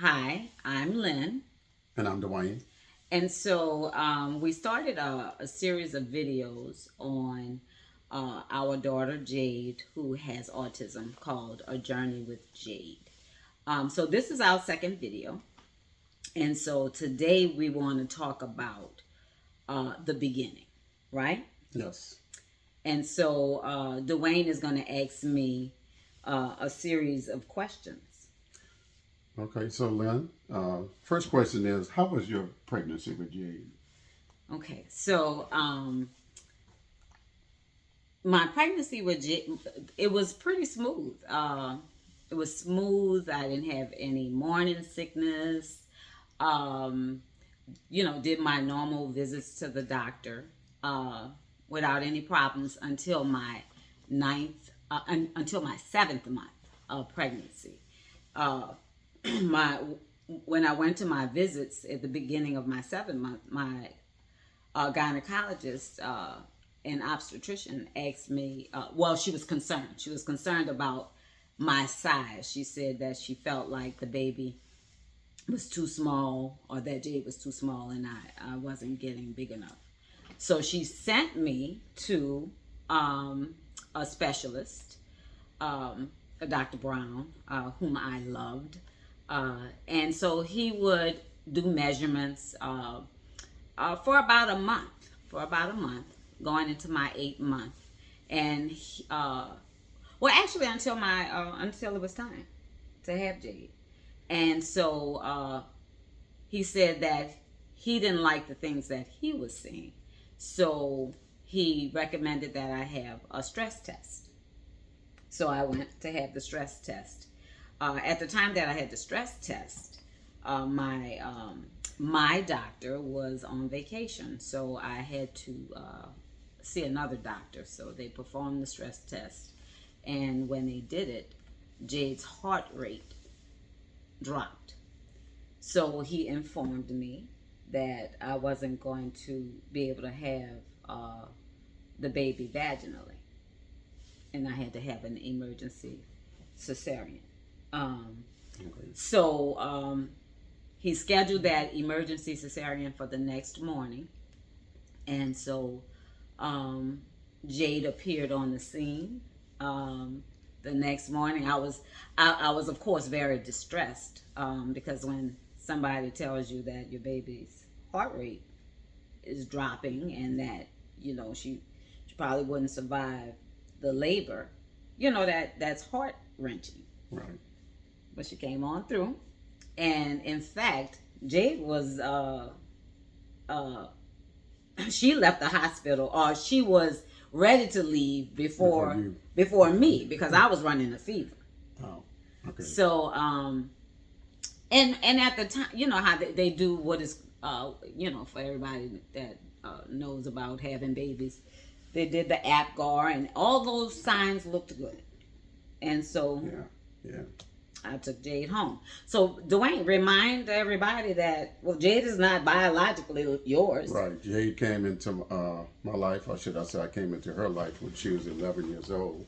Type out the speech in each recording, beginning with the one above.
Hi, I'm Lynn. And I'm Dwayne. And so we started a series of videos on our daughter Jade, who has autism, called A Journey with Jade. So this is our second video. And so today we want to talk about the beginning, right? Yes. And so Dwayne is going to ask me a series of questions. Okay, so Lynn, first question is, how was your pregnancy with Jade? Okay, so my pregnancy with it was pretty smooth. It was smooth. I didn't have any morning sickness. Um, did my normal visits to the doctor uh, without any problems until my until my 7th month of pregnancy. Uh, my when I went to my visits at the beginning of my 7th month, my gynecologist and obstetrician asked me, well, she was concerned. She was concerned about my size. She said that she felt like the baby was too small, or that Jade was too small, and I wasn't getting big enough. So she sent me to a specialist, a Dr. Brown, whom I loved. And so he would do measurements for about a month, going into my 8th month, and well, actually, until it was time to have Jade, and so he said that he didn't like the things that he was seeing, so he recommended that I have a stress test. So I went to have the stress test. At the time that I had the stress test, my doctor was on vacation, so I had to see another doctor. So they performed the stress test, and when they did it, Jade's heart rate dropped. So he informed me that I wasn't going to be able to have the baby vaginally, and I had to have an emergency cesarean. Um, Okay. so he scheduled that emergency cesarean for the next morning, and so um, Jade appeared on the scene. The next morning, I was of course very distressed, because when somebody tells you that your baby's heart rate is dropping, and that she probably wouldn't survive the labor, that's heart wrenching. Right. But she came on through, and in fact, Jade was uh, she left the hospital, or she was ready to leave Before you. before me, because I was running a fever. Oh. Okay. So and at the time, you know how they do what is for everybody that knows about having babies, they did the APGAR, and all those signs looked good, and so Yeah. Yeah. I took Jade home. So Dwayne, remind everybody that, well, Jade is not biologically yours. Right. Jade came into my life, or should I say, I came into her life when she was 11 years old,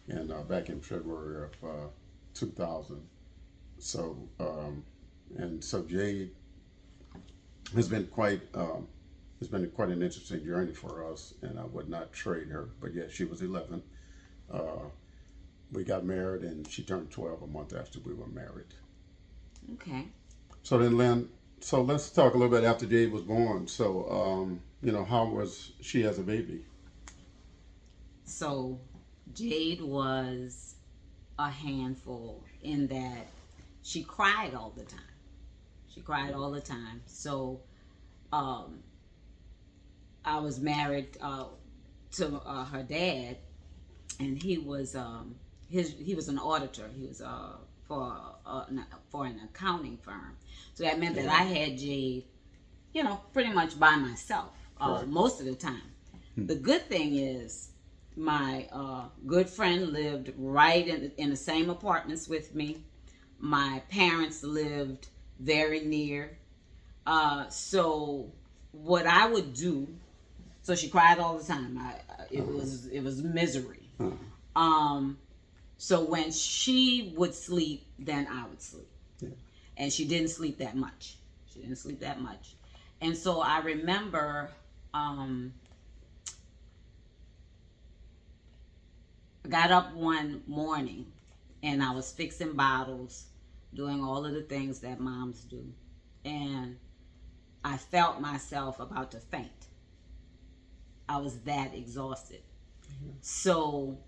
and back in February of 2000. So, and so Jade has been quite an interesting journey for us, and I would not trade her. But yeah, she was 11. We got married, and she turned 12 a month after we were married. Okay. So then, Lynn, so let's talk a little bit after Jade was born. So, how was she as a baby? So Jade was a handful in that she cried all the time. She cried all the time. So I was married to her dad, and he was he was an auditor. He was for an accounting firm. So that meant that I had Jade, pretty much by myself Right. most of the time. The good thing is, my good friend lived right in the same apartments with me. My parents lived very near. So what I would do, so she cried all the time. It was misery. Um, so when she would sleep, then I would sleep. Yeah. and she didn't sleep that much. She didn't sleep that much. And so I remember I got up one morning and I was fixing bottles, doing all of the things that moms do. And I felt myself about to faint. I was that exhausted. So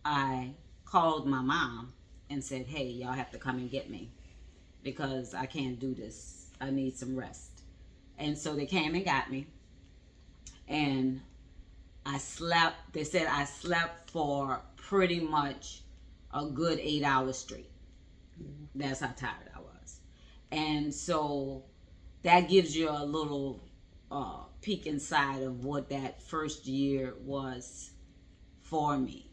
I called my mom and said, hey, y'all have to come and get me because I can't do this. I need some rest. And so they came and got me. And I slept. They said I slept for pretty much a good 8 hours straight. That's how tired I was. And so that gives you a little peek inside of what that first year was for me.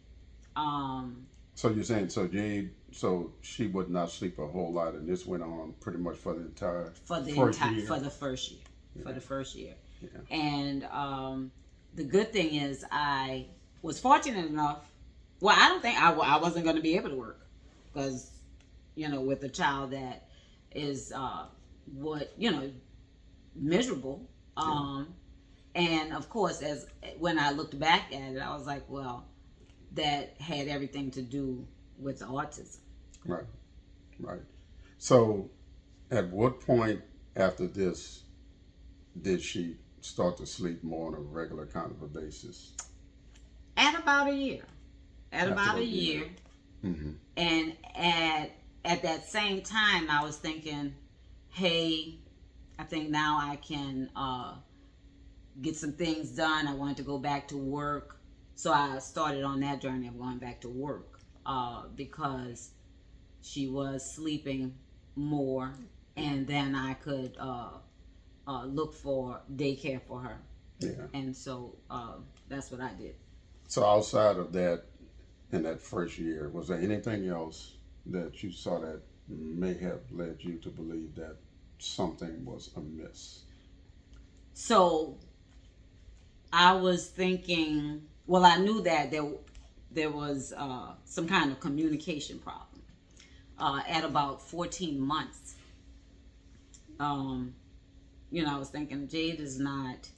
So you're saying, so Jayde, so she would not sleep a whole lot, and this went on pretty much for the entire first year? For the first year. Yeah. For the first year. Yeah. And the good thing is I was fortunate enough. Well, I don't think I wasn't going to be able to work because, you know, with a child that is miserable. And of course, as when I looked back at it, I was like, well, that had everything to do with autism. Right, right. So at what point after this did she start to sleep more on a regular kind of a basis? At about a year. At After about a a year. year. Mm-hmm. And at that same time, I was thinking, hey, I think now I can get some things done. I wanted to go back to work. So I started on that journey of going back to work because she was sleeping more, and then I could look for daycare for her. Yeah. And so that's what I did. So outside of that, in that first year, was there anything else that you saw that may have led you to believe that something was amiss? So I was thinking, well, I knew that there was some kind of communication problem. At about 14 months, I was thinking Jayde is not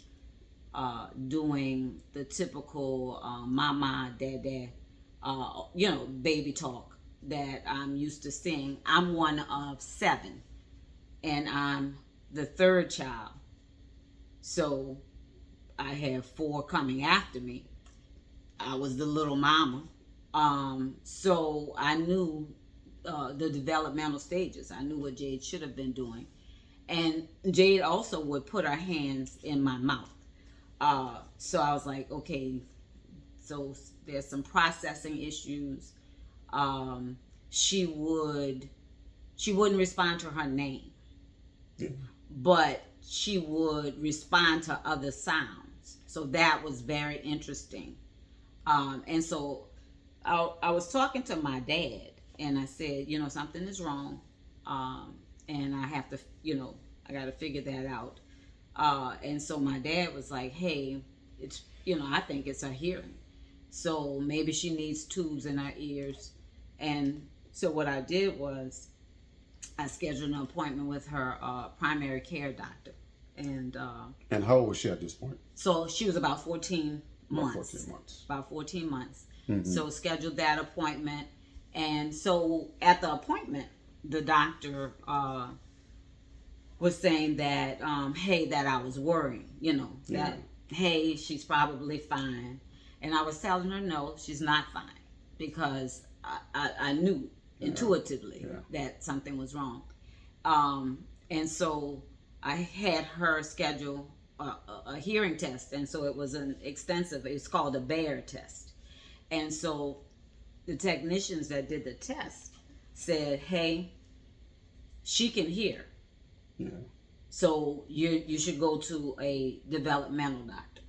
doing the typical mama, dada, baby talk that I'm used to seeing. I'm one of 7, and I'm the 3rd child. So I have 4 coming after me. I was the little mama. So I knew the developmental stages. I knew what Jayde should have been doing. And Jayde also would put her hands in my mouth. So I was like, okay, so there's some processing issues. She wouldn't respond to her name. Yeah. But she would respond to other sounds. So that was very interesting. And so I was talking to my dad, and I said, something is wrong. And I have to, I got to figure that out. And so my dad was like, hey, it's, I think it's her hearing. So maybe she needs tubes in her ears. And so what I did was I scheduled an appointment with her primary care doctor. And how old was she at this point? So she was about 14 months. About 14 months. About 14 months. Mm-hmm. So scheduled that appointment. And so at the appointment, the doctor was saying that, hey, that I was worrying, that, hey, she's probably fine. And I was telling her, no, she's not fine, because I knew intuitively that something was wrong. And so I had her schedule a hearing test. And so it was an extensive, it's called a Bayer test. And so the technicians that did the test said, hey, she can hear. Yeah. So you should go to a developmental doctor.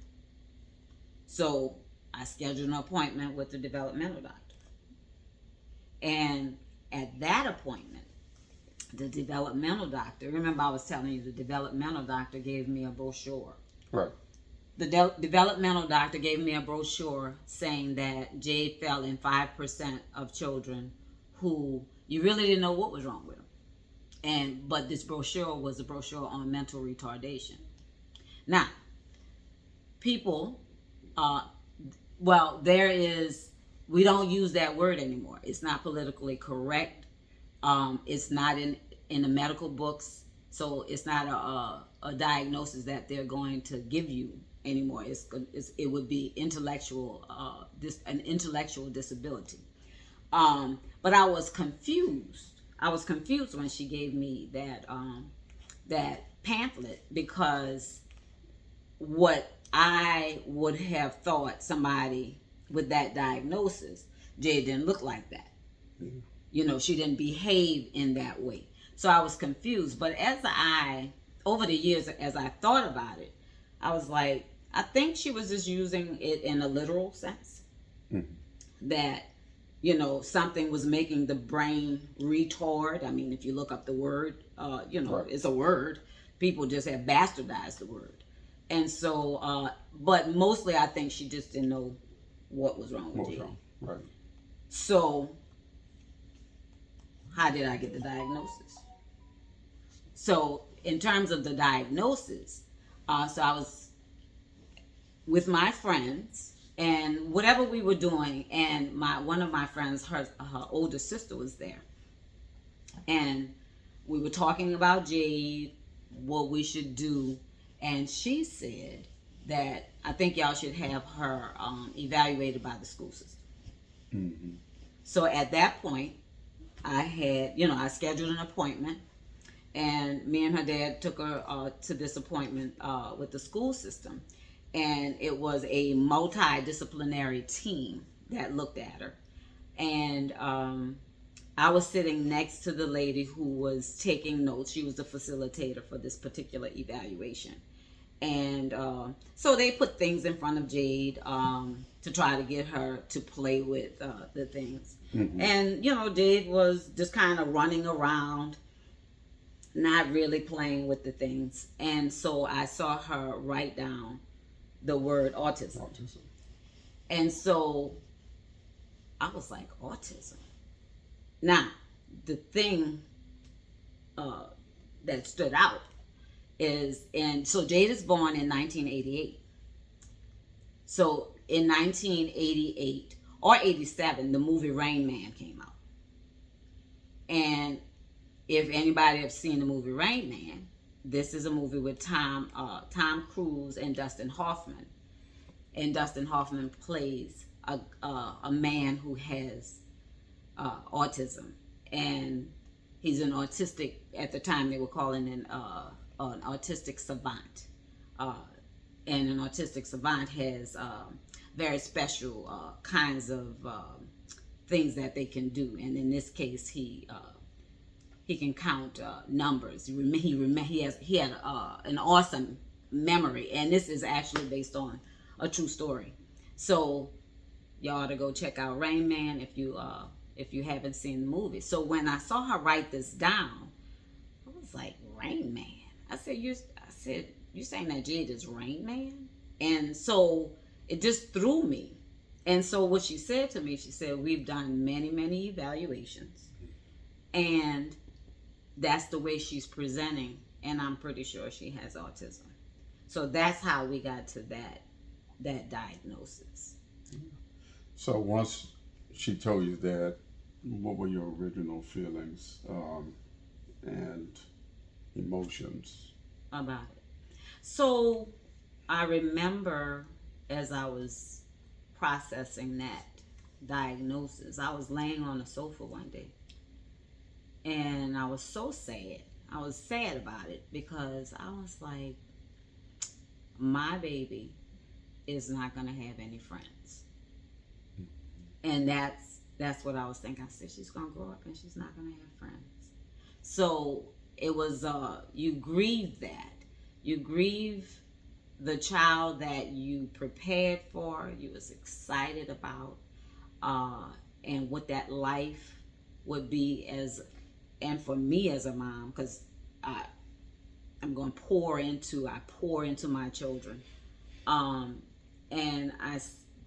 So I scheduled an appointment with the developmental doctor. And at that appointment, the developmental doctor, remember I was telling you the developmental doctor gave me a brochure. Right. The developmental doctor gave me a brochure saying that Jayde fell in 5% of children who you really didn't know what was wrong with them. But this brochure was a brochure on mental retardation. Now, people, uh, well, we don't use that word anymore. It's not politically correct. It's not in the medical books, so it's not a diagnosis that they're going to give you anymore. It would be an intellectual disability. But I was confused. I was confused when she gave me that pamphlet, because what I would have thought somebody with that diagnosis, Jay didn't look like that. Mm-hmm. You know, she didn't behave in that way. So I was confused. But over the years, as I thought about it, I was like, I think she was just using it in a literal sense. Mm-hmm. That, something was making the brain retard. I mean, if you look up the word, right. It's a word. People just have bastardized the word. And so, but mostly I think she just didn't know what was wrong with Jayde. Right. So, how did I get the diagnosis? So, in terms of the diagnosis, so I was with my friends, and whatever we were doing, and one of my friends, her older sister was there, and we were talking about Jayde, what we should do, and she said that I think y'all should have her evaluated by the school system. Mm-hmm. So at that point, I scheduled an appointment, and me and her dad took her to this appointment with the school system, and it was a multidisciplinary team that looked at her, and I was sitting next to the lady who was taking notes. She was the facilitator for this particular evaluation. And so they put things in front of Jayde to try to get her to play with the things. Mm-hmm. And, Jayde was just kind of running around, not really playing with the things. And so I saw her write down the word autism. And so I was like, autism? Now, the thing that stood out so Jayde is born in 1988. So in 1988 or 87, the movie Rain Man came out. And if anybody has seen the movie Rain Man, this is a movie with Tom Cruise and Dustin Hoffman. And Dustin Hoffman plays a man who has autism. And he's an autistic, at the time they were calling an autistic savant. And an autistic savant has very special kinds of things that they can do. And in this case, he can count numbers. He had an awesome memory, and this is actually based on a true story. So y'all ought to go check out Rain Man if you haven't seen the movie. So when I saw her write this down, I was like, Rain Man. I said, you saying that Jayde is Rain Man? And so it just threw me. And so what she said to me, she said, we've done many, many evaluations, and that's the way she's presenting, and I'm pretty sure she has autism. So that's how we got to that diagnosis. So once she told you that, what were your original feelings and emotions about it? So I remember, as I was processing that diagnosis, I was laying on the sofa one day, and I was so sad. I was sad about it because I was like, my baby is not going to have any friends. And that's what I was thinking. I said, she's going to grow up and she's not going to have friends. So it was, you grieve that. You grieve the child that you prepared for, you was excited about, and what that life would be and for me as a mom, because I'm going to pour into my children, and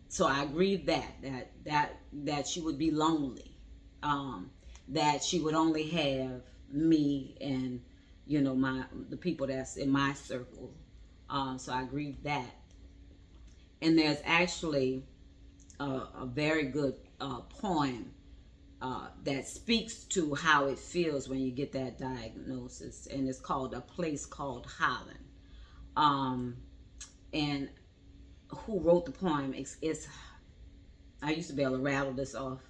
so I grieved that she would be lonely, that she would only have me and the people that's in my circle. So I grieve that. And there's actually a very good poem that speaks to how it feels when you get that diagnosis, and it's called A Place Called Holland. And who wrote the poem? It's I used to be able to rattle this off,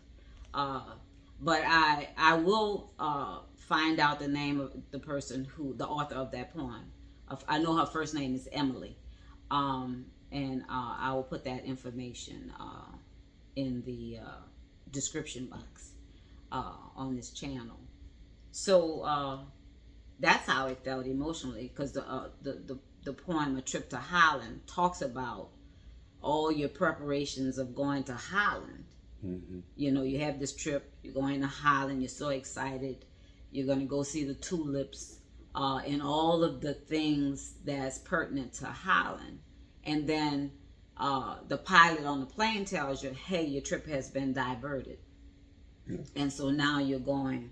but I will find out the name of the person the author of that poem. I know her first name is Emily, and I will put that information in the description box on this channel. So that's how it felt emotionally, because the poem A Trip to Holland talks about all your preparations of going to Holland. Mm-hmm. You have this trip, you're going to Holland, you're so excited, you're going to go see the tulips and all of the things that's pertinent to Holland. And then the pilot on the plane tells you, hey, your trip has been diverted. Yeah. And so now you're going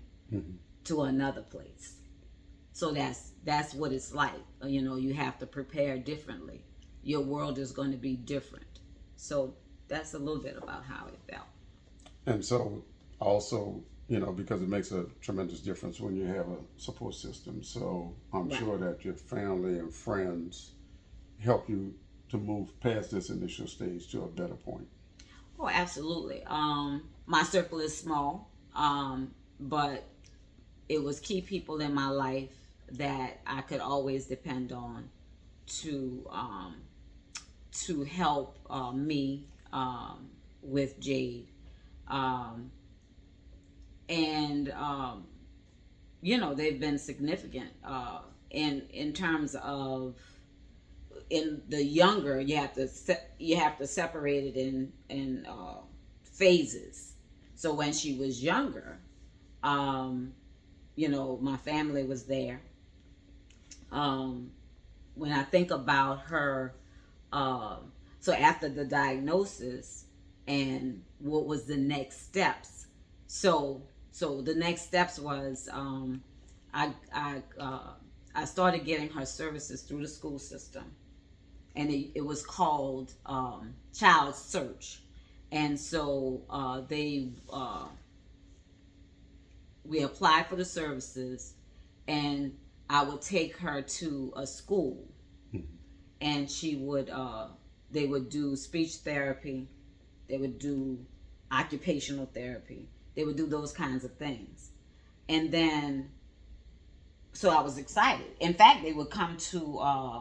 to another place. So that's what it's like. You have to prepare differently. Your world is going to be different. So that's a little bit about how it felt. And so also, because it makes a tremendous difference when you have a support system. So I'm Right. sure that your family and friends help you to move past this initial stage to a better point. Oh, absolutely. My circle is small, but it was key people in my life that I could always depend on to help me with Jayde. And they've been significant in terms of, in the younger, you have to separate it in phases. So when she was younger, my family was there. When I think about her, so after the diagnosis and what was the next steps, so the next steps was I started getting her services through the school system, and it was called Child Search. And so we applied for the services, and I would take her to a school, and they would do speech therapy, they would do occupational therapy, they would do those kinds of things. And then, so I was excited. In fact, they would come to,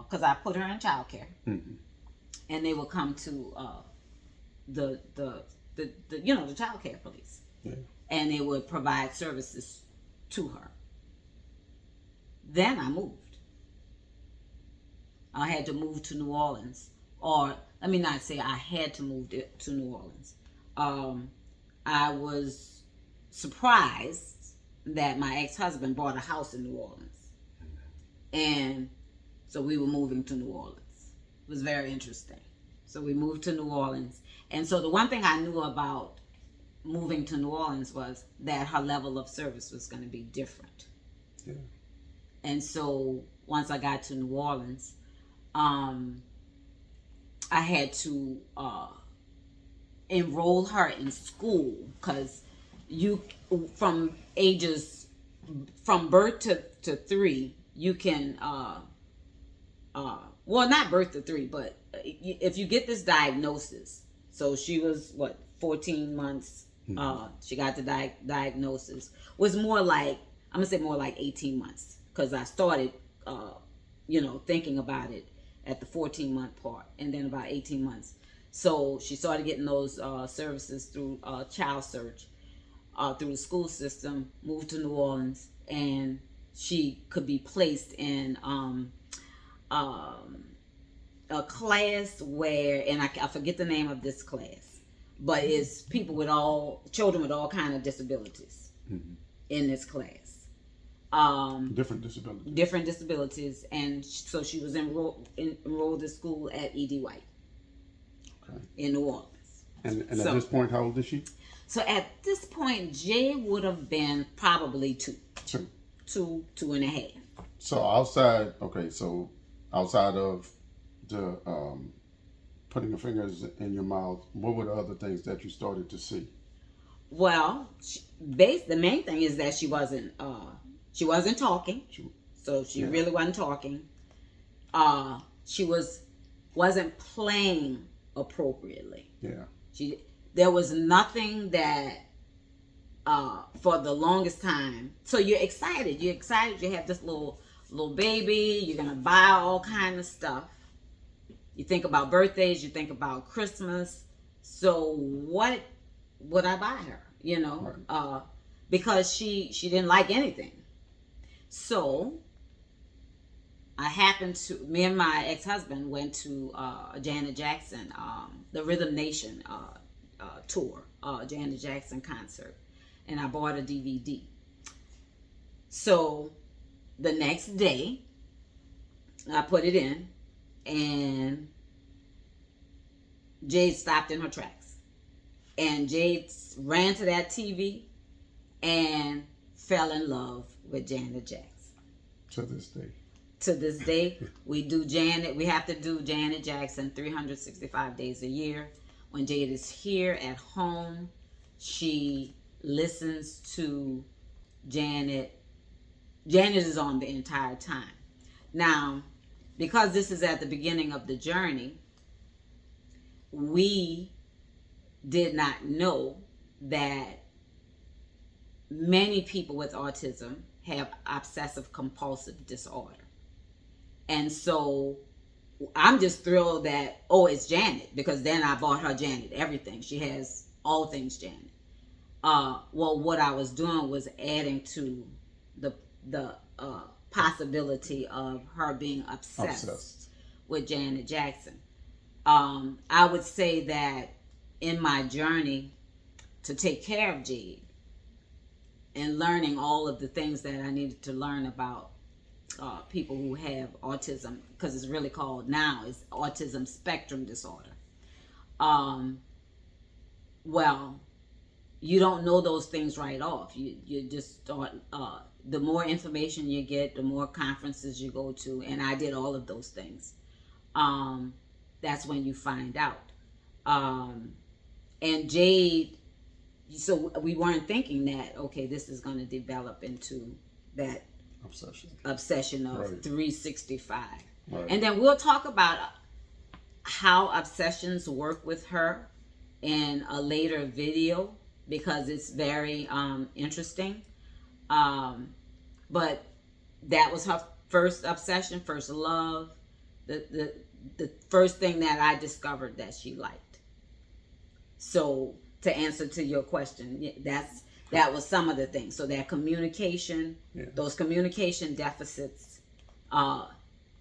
because I put her in childcare, and they would come to the childcare police, and they would provide services to her. Then I moved. I had to move to New Orleans, or let me not say I had to move to New Orleans. I was surprised that my ex-husband bought a house in New Orleans, and so we were moving to New Orleans. It was very interesting. So we moved to New Orleans, and so the one thing I knew about moving to New Orleans was that her level of service was going to be different. Yeah. And so once I got to New Orleans, I had to enroll her in school, because from birth to 3, you can well, not birth to 3, but if you get this diagnosis, so she was 14 months, she got the diagnosis, was more like, I'm gonna say more like 18 months, because I started thinking about it at the 14-month part, and then about 18 months. So she started getting those services through Child Search, through the school system, moved to New Orleans, and she could be placed in a class where, and I forget the name of this class, but it's children with all kind of disabilities in this class. Different disabilities. Different disabilities, and so she was enrolled at school at E.D. White, in New Orleans. And at this point, how old is she? So at this point, Jay would have been probably 2. 2. two and a half. So outside, outside of the putting your fingers in your mouth, what were the other things that you started to see? Well, the main thing is that she wasn't talking, so she really wasn't talking. She wasn't playing appropriately. Yeah. There was nothing that for the longest time. So you're excited. You have this little baby. You're gonna buy all kind of stuff. You think about birthdays. You think about Christmas. So what would I buy her? Right. Because she didn't like anything. So me and my ex-husband went to Janet Jackson, the Rhythm Nation tour, Janet Jackson concert, and I bought a DVD. So the next day, I put it in, and Jayde stopped in her tracks. And Jayde ran to that TV and fell in love with Janet Jackson. To this day. To this day, we have to do Janet Jackson 365 days a year. When Jayde is here at home, she listens to Janet. Janet is on the entire time. Now, because this is at the beginning of the journey, we did not know that many people with autism have obsessive compulsive disorder. And so I'm just thrilled that, it's Janet, because then I bought her Janet everything. She has all things Janet. Well, what I was doing was adding to the possibility of her being obsessed with Janet Jackson. I would say that in my journey to take care of Jayde and learning all of the things that I needed to learn about people who have autism, because it's really called now is autism spectrum disorder. Well, you don't know those things right off. You just start. The more information you get, the more conferences you go to, and I did all of those things. That's when you find out. And Jayde, so we weren't thinking that, okay, this is going to develop into that obsession of 365. Right. And then we'll talk about how obsessions work with her in a later video, because it's very interesting. But that was her first obsession, first love, the first thing that I discovered that she liked. So to answer to your question, that was some of the things. So that communication, those communication deficits,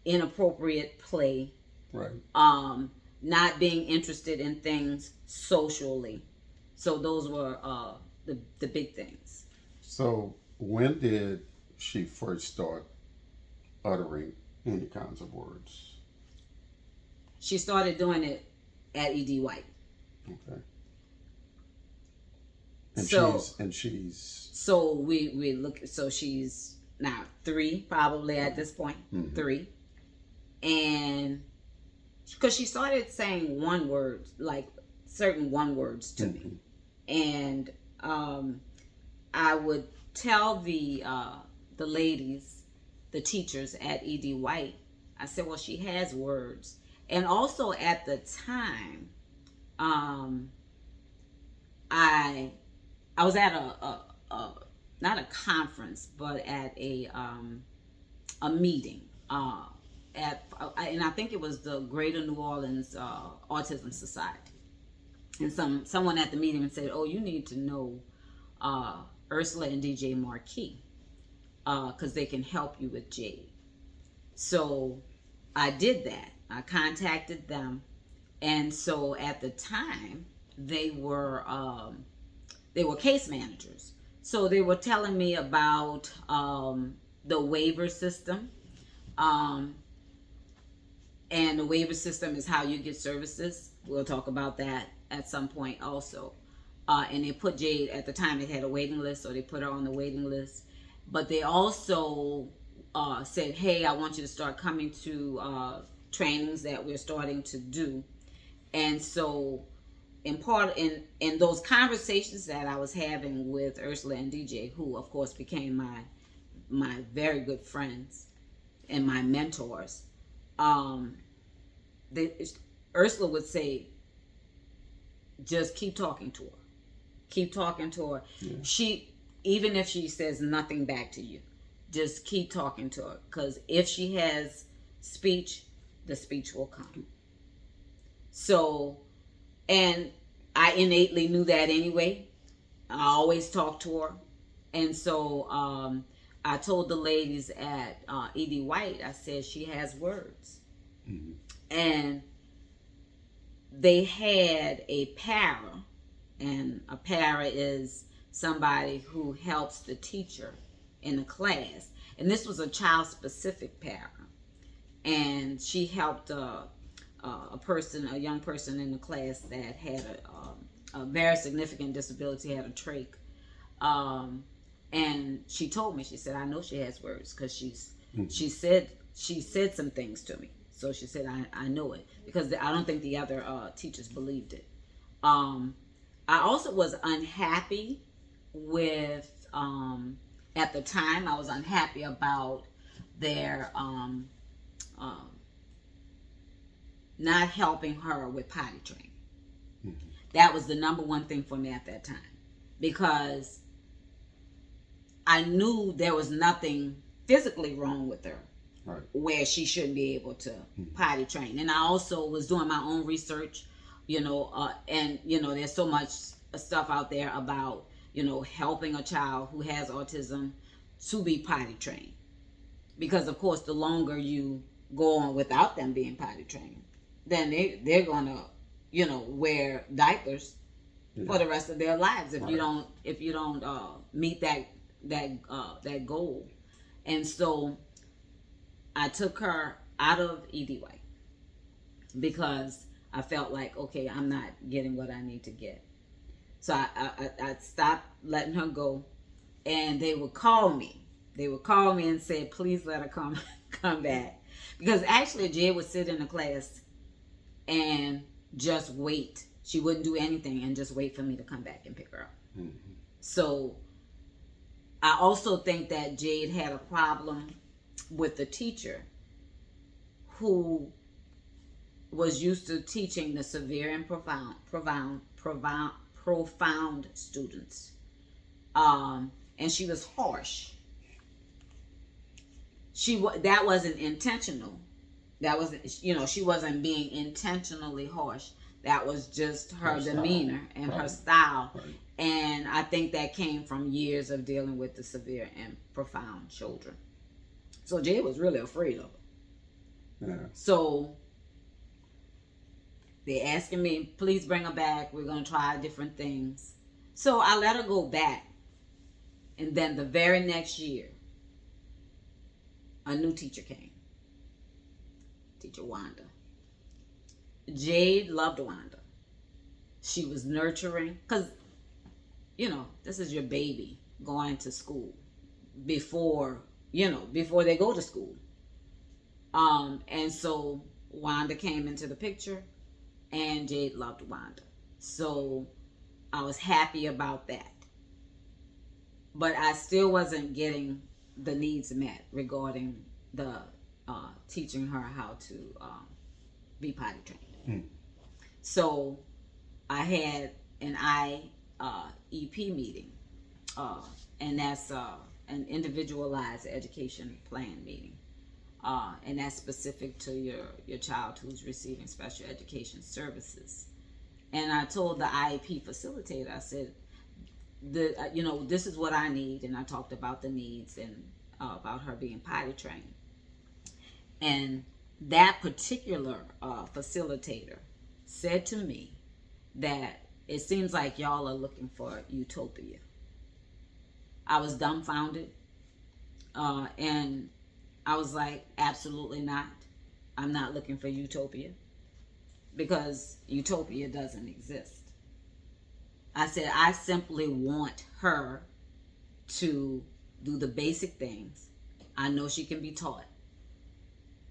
inappropriate play, right, not being interested in things socially. So those were the big things. So when did she first start uttering any kinds of words? She started doing it at E.D. White. Okay. And she's so we look, so she's now 3 probably at this point. 3. And because she started saying one word, like certain one words to me, and I would tell the ladies, the teachers at E.D. White, I said, well, she has words. And also at the time, I was at a not a conference, but at a meeting and I think it was the Greater New Orleans Autism Society. And someone at the meeting said, "Oh, you need to know Ursula and DJ Marquis, because they can help you with Jayde." So I did that. I contacted them, and so at the time they were case managers. So they were telling me about the waiver system, and the waiver system is how you get services. We'll talk about that at some point also. And they put Jayde, at the time they had a waiting list, so they put her on the waiting list. but they also said, hey, I want you to start coming to trainings that we're starting to do. And so in those conversations that I was having with Ursula and DJ, who of course became my very good friends and my mentors, they, Ursula would say, just keep talking to her. Keep talking to her. Yeah. Even if she says nothing back to you, just keep talking to her. Because if she has speech, the speech will come. So, and I innately knew that anyway. I always talked to her. And so I told the ladies at E.D. White, I said, she has words. Mm-hmm. And they had a para, and a para is somebody who helps the teacher in a class. And this was a child-specific para. And she helped a young person in the class that had a very significant disability, had a trach. And she told me, she said, I know she has words because she said some things to me. So she said, I know it, because I don't think the other teachers believed it. I also was unhappy with, at the time, I was unhappy about their not helping her with potty training. Mm-hmm. That was the number one thing for me at that time, because I knew there was nothing physically wrong with her. Right. Where she shouldn't be able to potty train. And I also was doing my own research, and there's so much stuff out there about helping a child who has autism to be potty trained, because of course the longer you go on without them being potty trained, then they're gonna wear diapers for the rest of their lives if you don't meet that goal. And so I took her out of EDY because I felt like, okay, I'm not getting what I need to get. So I stopped letting her go, and they would call me. They would call me and say, please let her come back. Because actually Jayde would sit in the class and just wait. She wouldn't do anything and just wait for me to come back and pick her up. Mm-hmm. So I also think that Jayde had a problem with the teacher who was used to teaching the severe and profound students. And she was harsh. That wasn't intentional. That wasn't, she wasn't being intentionally harsh. That was just her demeanor and her style. Right. And I think that came from years of dealing with the severe and profound children. So Jayde was really afraid of her. Yeah. So they asking me, please bring her back. We're going to try different things. So I let her go back. And then the very next year, a new teacher came. Teacher Wanda. Jayde loved Wanda. She was nurturing. Because, this is your baby going to school before they go to school. And so Wanda came into the picture, and Jayde loved Wanda. So I was happy about that. But I still wasn't getting the needs met regarding the teaching her how to be potty trained. So I had an IEP meeting, and that's an individualized education plan meeting, and that's specific to your child who's receiving special education services. And I told the IEP facilitator, I said, this is what I need, and I talked about the needs and about her being potty trained. And that particular facilitator said to me that it seems like y'all are looking for utopia. I was dumbfounded, and I was like, absolutely not. I'm not looking for utopia, because utopia doesn't exist. I said, I simply want her to do the basic things. I know she can be taught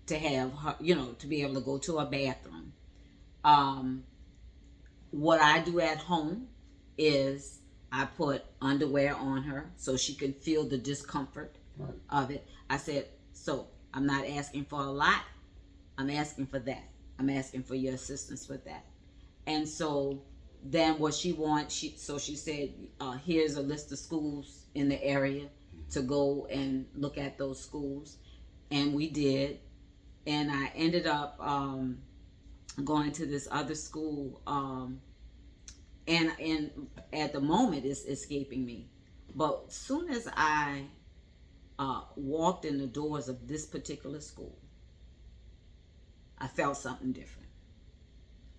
to have her, you know, to be able to go to a bathroom. What I do at home is I put underwear on her so she can feel the discomfort of it. I said, so I'm not asking for a lot. I'm asking for that. I'm asking for your assistance with that. And so then what she wants, she said, here's a list of schools in the area to go and look at those schools. And we did. And I ended up going to this other school. And at the moment it's escaping me. But as soon as I walked in the doors of this particular school, I felt something different.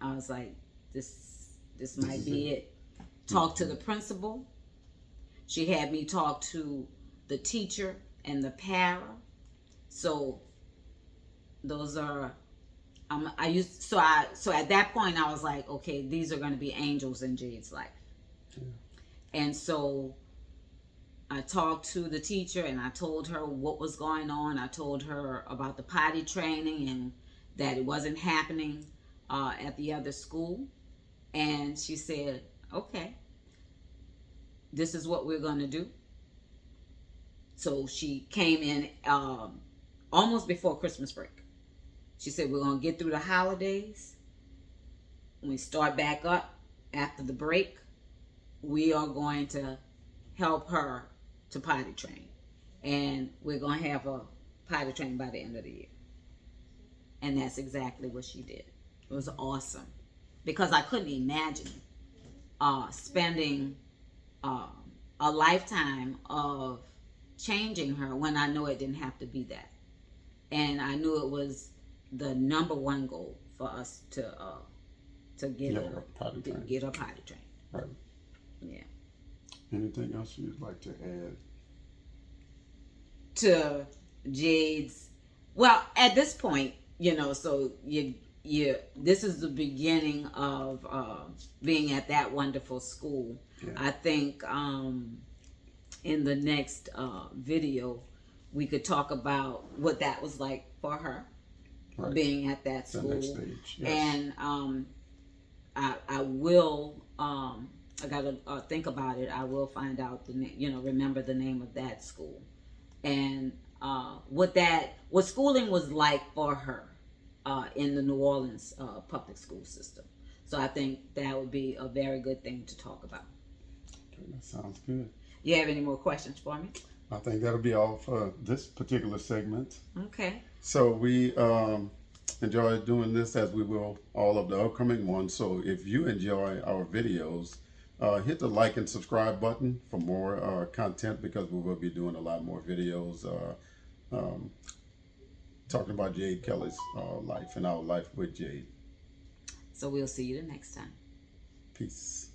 I was like, this might be it. Talk to the principal. She had me talk to the teacher and the para. So those are so at that point I was like, okay, these are going to be angels in Jayde's life. Yeah. And so I talked to the teacher and I told her what was going on. I told her about the potty training and that it wasn't happening at the other school. And she said, okay, this is what we're going to do. So she came in almost before Christmas break. She said, we're going to get through the holidays. When we start back up after the break, we are going to help her to potty train. And we're going to have her potty train by the end of the year. And that's exactly what she did. It was awesome. Because I couldn't imagine spending a lifetime of changing her when I know it didn't have to be that. And I knew it was the number one goal for us to get her potty trained. Right. Yeah. Anything else you'd like to add to Jayde's? Well, at this point, you know, so you this is the beginning of being at that wonderful school. Yeah. I think in the next video we could talk about what that was like for her. Right. Being at that school. The next stage, yes. And I will I gotta think about it. I will find out remember the name of that school and what schooling was like for her in the New Orleans public school system. So I think that would be a very good thing to talk about. Okay, that sounds good. You have any more questions for me? I think that'll be all for this particular segment. Okay. So we enjoy doing this, as we will all of the upcoming ones. So if you enjoy our videos, hit the like and subscribe button for more content, because we will be doing a lot more videos talking about Jayde Kelly's life and our life with Jayde. So we'll see you the next time. Peace.